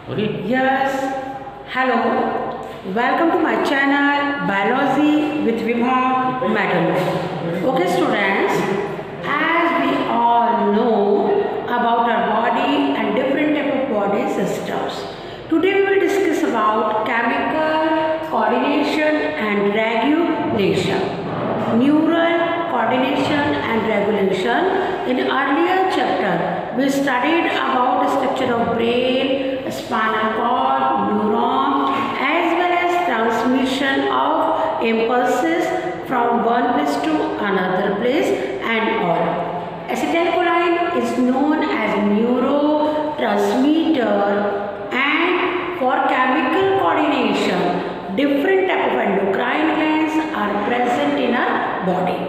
Okay. Yes, hello. Welcome to my channel Biology with Vibha Madam. Okay, students, as we all know about our body and different type of body systems. Today we will discuss about chemical coordination and regulation. Neural coordination and regulation. In earlier chapter, we studied about the structure of brain, spinal cord, neuron, as well as transmission of impulses from one place to another place and all. Acetylcholine is known as neurotransmitter, and for chemical coordination, different type of endocrine glands are present in our body.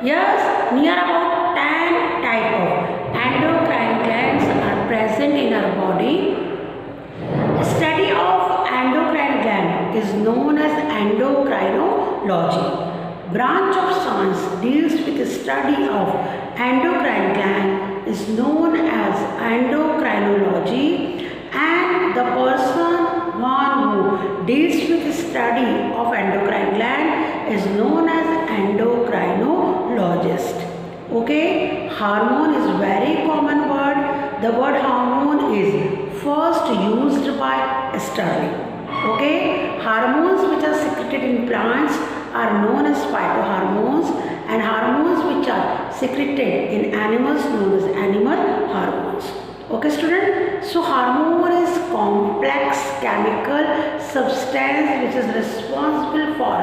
Yes, near about 10 type of endocrine glands are present in our body. Study of endocrine gland is known as endocrinology. Branch of science deals with the study of endocrine gland is known as endocrinology, and the one who deals with the study of endocrine gland is known as endocrinologist. Okay, hormone is very common word. The word hormone is first used by Sterling. Okay, hormones which are secreted in plants are known as phytohormones, and hormones which are secreted in animals known as animal hormones. Okay, student. So hormone is complex chemical substance which is responsible for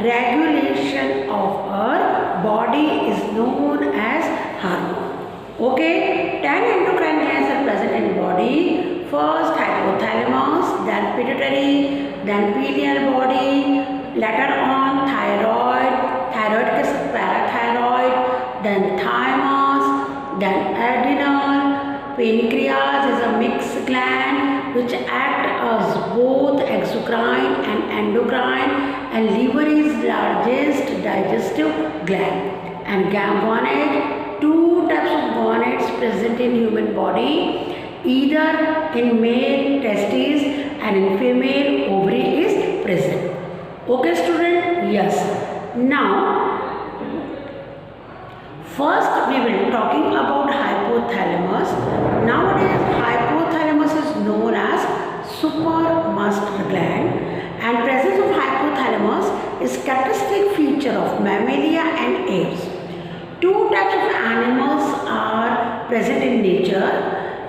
regulation of our body is known as hormone. Okay, 10 endocrine glands are present in body. First hypothalamus, then pituitary, then pineal body, later on thyroid, parathyroid, then thymus, then adrenal. Pancreas is a mixed gland which act as both exocrine and endocrine, and liver is largest digestive gland. And gonad, two types of gonads present in human body, either in male testes and in female ovary is present. Okay, student? Yes. Now, first we will talking about hypothalamus. Nowadays, hypothalamus is known as supramaster gland, and presence of hypothalamus is characteristic feature of mammalia and apes. Two types of animals are present in nature,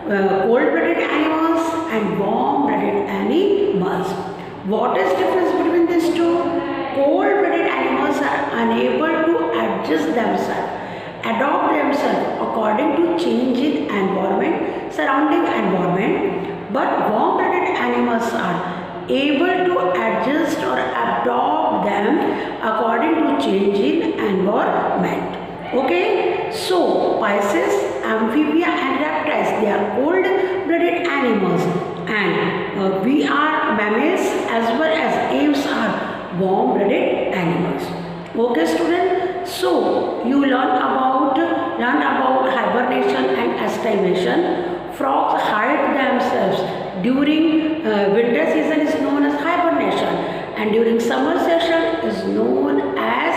cold-blooded animals and warm-blooded animals. What is difference between these two? Cold-blooded animals are unable to adjust themselves, adopt themselves according to change in environment, surrounding environment, but warm-blooded animals are able to adjust or adopt them according to change in environment. Okay, so Pisces, amphibia and reptiles, they are cold-blooded animals, and we are mammals as well as apes are warm-blooded animals. Okay, student. So you learn about hibernation and estimation. Frogs hide themselves during winter season is known as hibernation, and during summer season is known as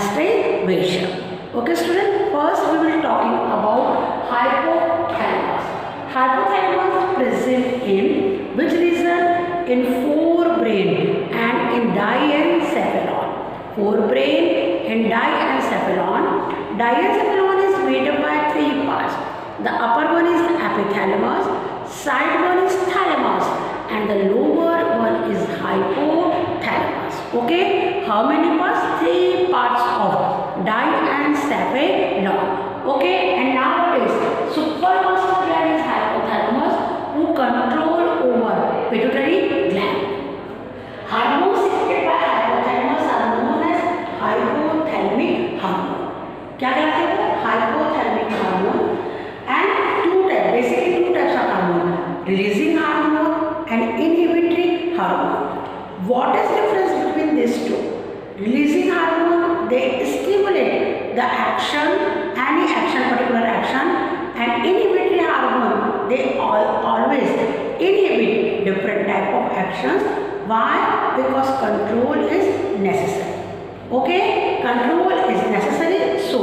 estimation. Okay, student. First we will talking about hypothalamus. Hypothalamus present in which region? In forebrain and in diencephalon. Forebrain and diencephalon. Diencephalon is made up by three parts. The upper one is epithalamus, side one is thalamus, and the lower one is hypothalamus. Okay, how many parts? Three parts of diencephalon. Okay, and nowadays supramaster gland is hypothalamus, who control over pituitary gland. Hormones secreted by hypothalamus are known as hypothalamic hormone. क्या कहलाते हैं? Hypothalamic hormone. And basically two types of hormone: releasing hormone and inhibitory hormone. What is the difference between these two? Releasing hormone, they stimulate the action, any action, particular action, and inhibitory hormone, they always inhibit different type of actions. Why? Because control is necessary. Okay, control is necessary. So,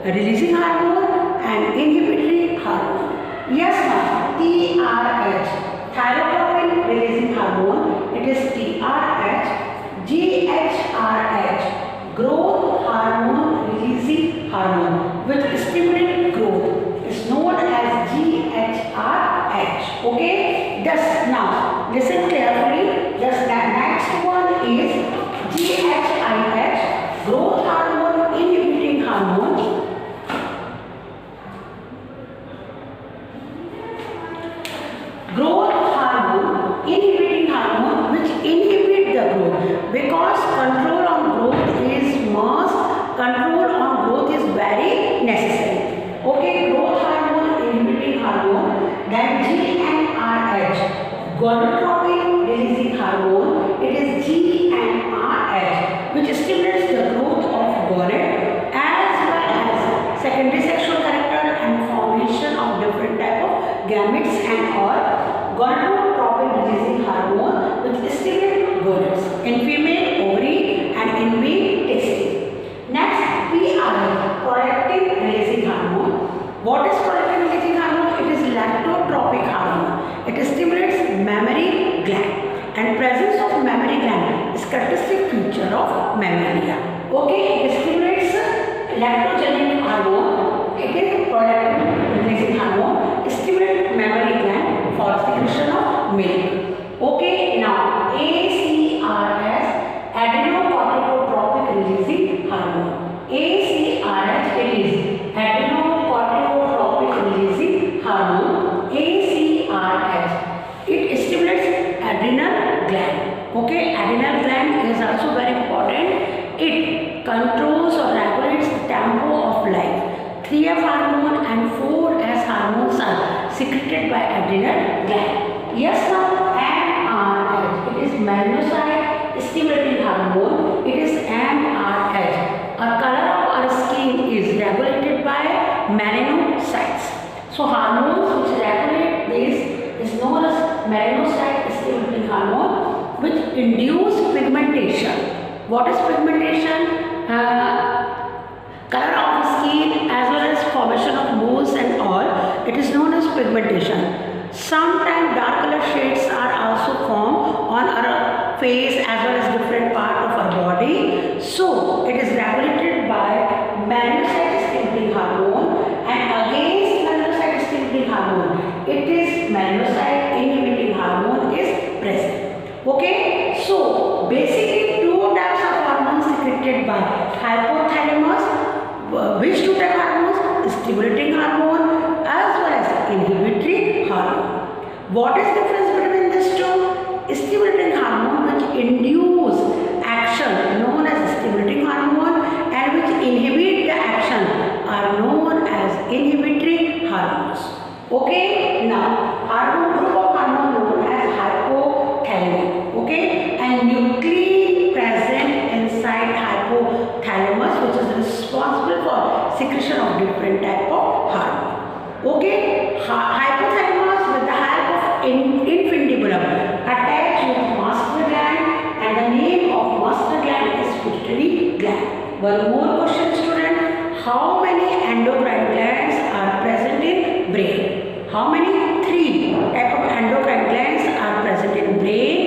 releasing hormone and inhibitory hormone. Yes, ma'am. TRH, thyrotropin releasing hormone. It is TRH. GHRH, growth hormone releasing hormone, which stimulates growth, is known as GHRH. Okay. Thus, now listen carefully. Thus, the next one is GHIH, growth hormone inhibiting hormone. Growth hormone inhibiting hormone, which inhibit the growth, because control on growth is must. Control on growth is very necessary. Okay, growth hormone inhibiting hormone. Then GnRH, gonadotropin releasing hormone. It is GnRH, which stimulates the growth of gonad as well as secondary sexual character and formation of different type of gametes and all. Gonadotropin releasing hormone, which stimulates gonads in female ovary and in male testes. Next, PRH, prolactin releasing hormone. What is prolactin releasing hormone? It is lactotropic hormone. It stimulates mammary gland, and presence of mammary gland is characteristic feature of mammalia. Okay, it stimulates lactogenic hormone. It is prolactin releasing hormone. Stimulates mammary gland for secretion of milk. Okay, now ACRS, adrenocorticotropic releasing hormone. ACRH, it is adrenocorticotropic releasing hormone. ACRH, it stimulates adrenal gland. Okay, adrenal gland is also very important. It controls or regulates the tempo of life. 3F hormone and 4S hormones are secreted by adrenal gland. Yes, now MRH, it is melanocyte stimulating hormone. It is MRH. Our color of our skin is regulated by melanocytes. So hormones which regulate this is known as melanocyte stimulating hormone, which induce pigmentation. What is pigmentation? Color of skin as well as formation of moles and all. It is known as pigmentation. Sometimes dark color shades are also formed on our face as well as different part of our body. So it is regulated by melanocyte stimulating hormone, and against melanocyte stimulating hormone, it is melanocyte inhibiting hormone is present. Okay, so basically two types of hormones secreted by hypothalamus. Which two type hormones? Stimulating hormone as well as inhibitory hormone. What is the difference between these two? Stimulating hormone which induce action known as stimulating hormone, and which inhibit the action are known as inhibitory hormones. Okay, now hormone group of hormone known as hypothalamic. Okay, and nuclein present inside hypothalamus, which is responsible for secretion of different type of hormone. Okay, hypothalamus with the help of infundibulum attached with master gland, and the name of master gland is pituitary gland. One more question, student. How many endocrine glands are present in brain? How many? 3 type of endocrine glands are present in brain: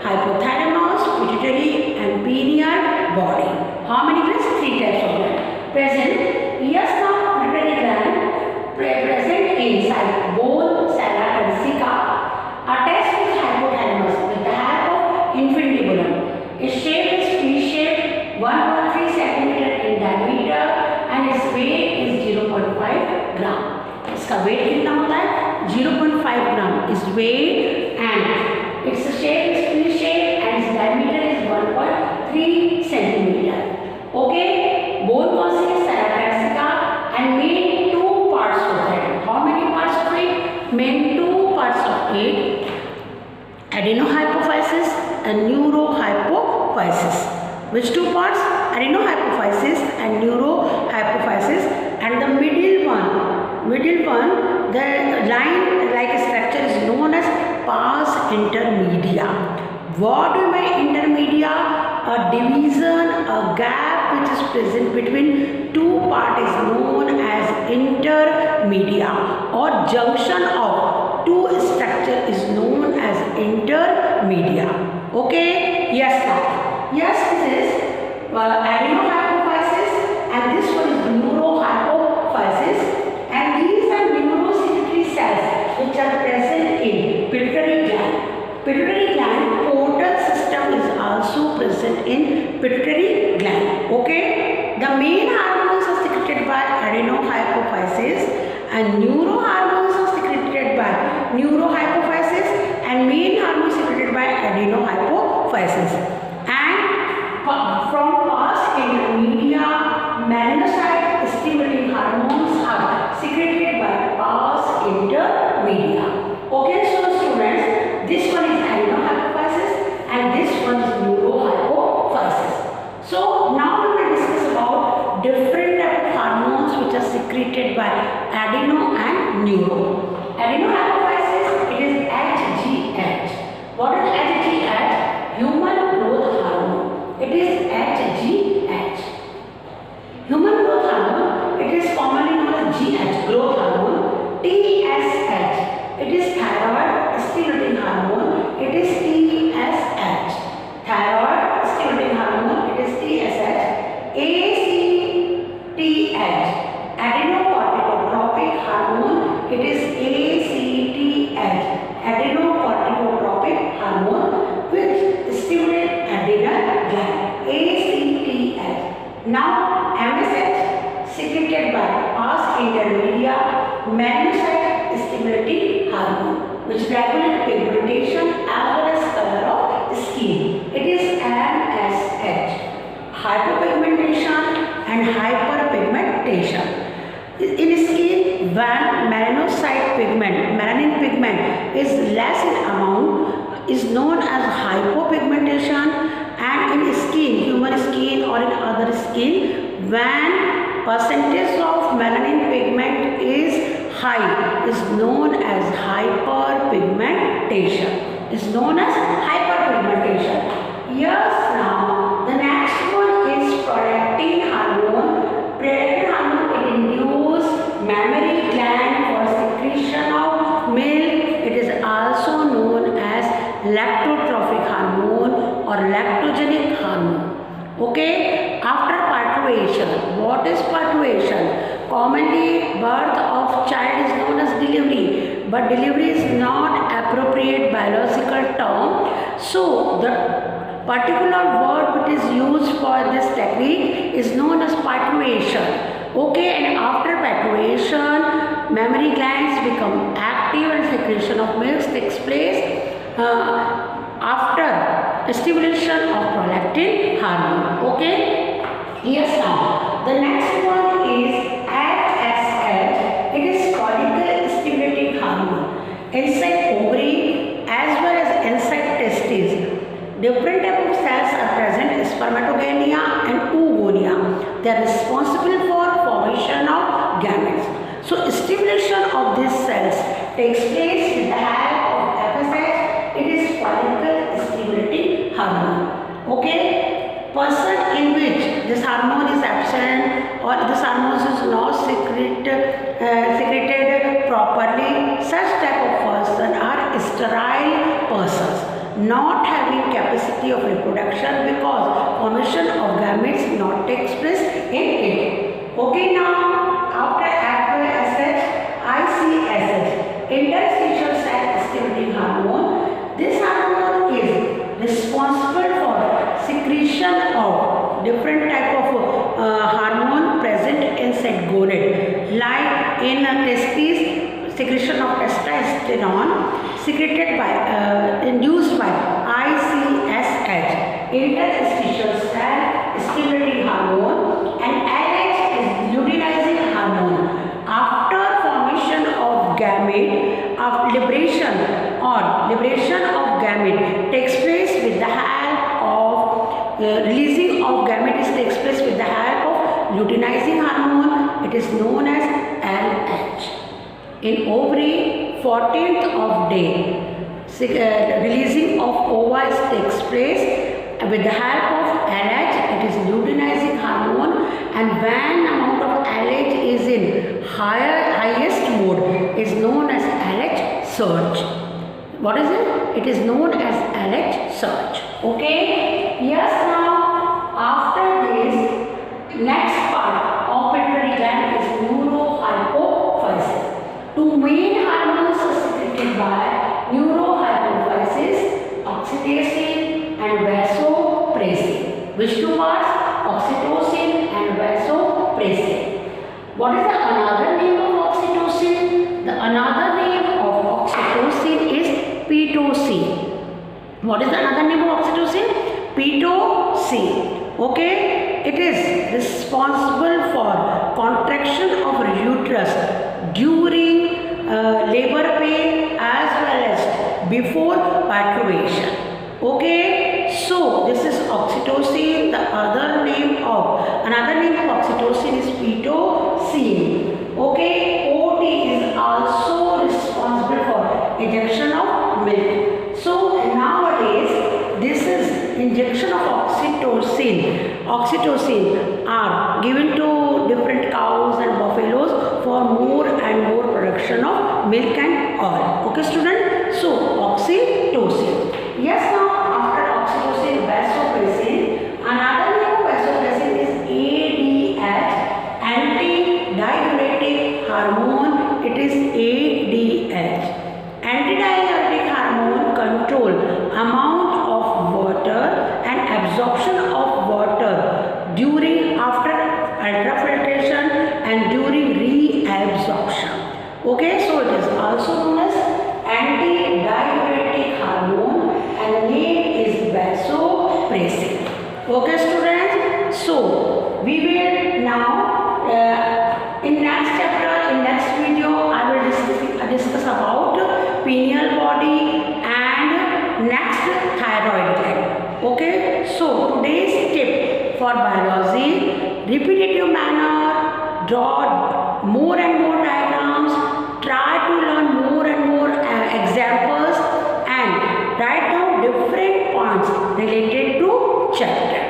hypothalamus, pituitary and pineal body. How many glands? 3 types of glands present. Yes, now pituitary gland present inside bone, sella and cica, attached with hypothalamus with the help of infundibulum. Its shape is T-shaped, 1.3 cm in diameter, and its weight is 0.5 gram. इसका weight कितना होता है? 0.5 gram is weight, and its shape is T-shaped and its diameter is 1.3 cm. Okay, bone कौन सी है? Sella and main 2 parts होता है. How many parts of it? Main 2 parts of it: adenohypophysis and neurohypophysis. Which 2 parts? Adenohypophysis and neurohypophysis. And the middle one, the line like structure is known as pars intermedia. What do you mean by intermedia? A division, a gap which is present between two parts is known as intermedia, or junction of two structure is known as intermedia. Okay? Yes, now. Yes, this is adenohypophysis, and this one is neurohypophysis, and these are neurosecretory cells which are present in pituitary gland. Pituitary gland portal system is also present in pituitary gland. Okay? The main hormones are secreted by adenohypophysis, and neurohormones are secreted by neurohypophysis, and main hormones secreted by adenohypophysis. And from past intermedia, melanocyte stimulating hormones are secreted by past intermedia. Okay, so students, this one is adenohypophysis and this one is neurohypophysis. So now we will discuss about different type of hormones which are secreted by adeno and neuro. Adenohypophysis, it is HGH. What is HGH? Human growth hormone. It is HGH. Human growth hormone, it is commonly known as GH, growth hormone. TSH, it is thyroid stimulating hormone. It is TSH. Thyroid stimulating hormone, it is TSH. ACTH, adenocorticotropic hormone, it is ACTH. Adenocorticotropic hormone which stimulates adrenal gland. ACTH. Now MSH, secreted by pars intermedia, melanocyte stimulating hormone, which regulates pigmentation as well as color of skin. It is MSH. Hypopigmentation and hyperpigmentation. In skin, when melanocyte pigment, melanin pigment is less in amount, is known as hypopigmentation, and in skin, human skin or in other skin, when percentage of melanin pigment is high, is known as hyperpigmentation. Is known as hyperpigmentation. Yes, now the next one is prolactin hormone. Prolactin hormone, it induces mammary gland for secretion of milk. It is also known as lactotrophic hormone or lactogenic hormone. Okay? After parturition, what is parturition? Commonly, birth of child is known as delivery, but delivery is not appropriate biological term. So, the particular word which is used for this technique is known as parturition. Okay, and after parturition, mammary glands become active and secretion of milk takes place after stimulation of prolactin hormone. Okay? Yes, now the next one is FSH. It is follicle stimulating hormone. Inside ovary as well as inside testes, different type of cells are present: spermatogonia and oogonia. They are responsible for formation of gametes. So stimulation of these cells takes place with the help of FSH. It is follicle stimulating hormone. Okay? Person in which this hormone is absent or this hormone is not secreted properly, such type of person are sterile persons, not having capacity of reproduction because formation of gametes not takes place in it. Okay, now after FSH, ICSH, interstitial cell stimulating hormone. This hormone is responsible for secretion of different type of hormone present inside gonad, like in testes, secretion of testosterone secreted by induced by ICSH, interstitial cell stimulating hormone, and LH is luteinizing hormone. After formation of gamete, of liberation of gamete takes place with the help of releasing of gametes takes place with the help of luteinizing hormone. It is known as LH. In ovary, 14th of day, releasing of ova takes place with the help of LH. It is luteinizing hormone, and when amount of LH is in highest mode is known as LH surge. What is it? It is known as LH surge. Okay? Yes, now after this, next part of pituitary gland is neurohypophysis. Two main hormones are secreted by neurohypophysis, oxytocin and vasopressin. Which two parts? Oxytocin and vasopressin. What is the another name of oxytocin? The another name of oxytocin is pitocin. What is the another name of oxytocin? Pitocin. Okay? It is responsible for contraction of uterus during labor pain as well as before parturition. Okay? So, this is oxytocin. The another name of oxytocin is pitocin. Okay? OT is also responsible for injection of milk. So, nowadays, this is injection of oxytocin. Oxytocin are given to different cows and buffaloes for more and more production of milk and oil. Okay, student? So, oxytocin. Yes, now after oxytocin, vasopressin. Another name of vasopressin is ADH, antidiuretic hormone. It is ADH. Antidiuretic hormone control amount of water and absorption of water during after ultrafiltration and during reabsorption. Okay, so it is also known as antidiuretic hormone and the name is vasopressin. Okay, students. So we will now in next chapter, in next video, I will discuss about pineal body and next thyroid gland. Okay. So today's tip for biology: repetitive manner, draw more and more diagrams, try to learn more and more examples, and write down different points related to chapter.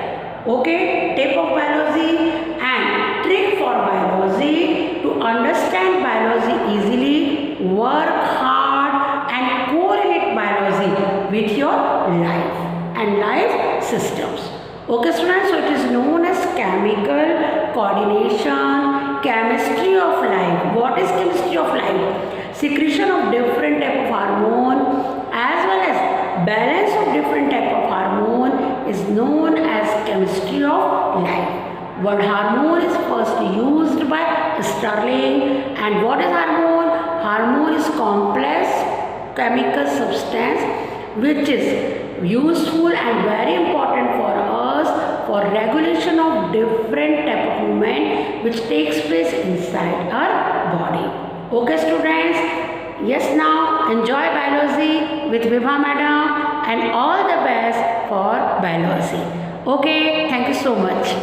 Okay, tip of biology and trick for biology: to understand biology easily, work hard and correlate biology with your life and life systems. Okay, students, so it is known as chemical coordination, chemistry of life. What is chemistry of life? Secretion of different type of hormone as well as balance of different type of hormone is known as chemistry of life. Word hormone is first used by Sterling. And what is hormone? Hormone is complex chemical substance which is useful and very important for us for regulation of different type of movement which takes place inside our body. Okay, students? Yes, now enjoy biology with Vibha madam and all the best for biology. Okay, thank you so much.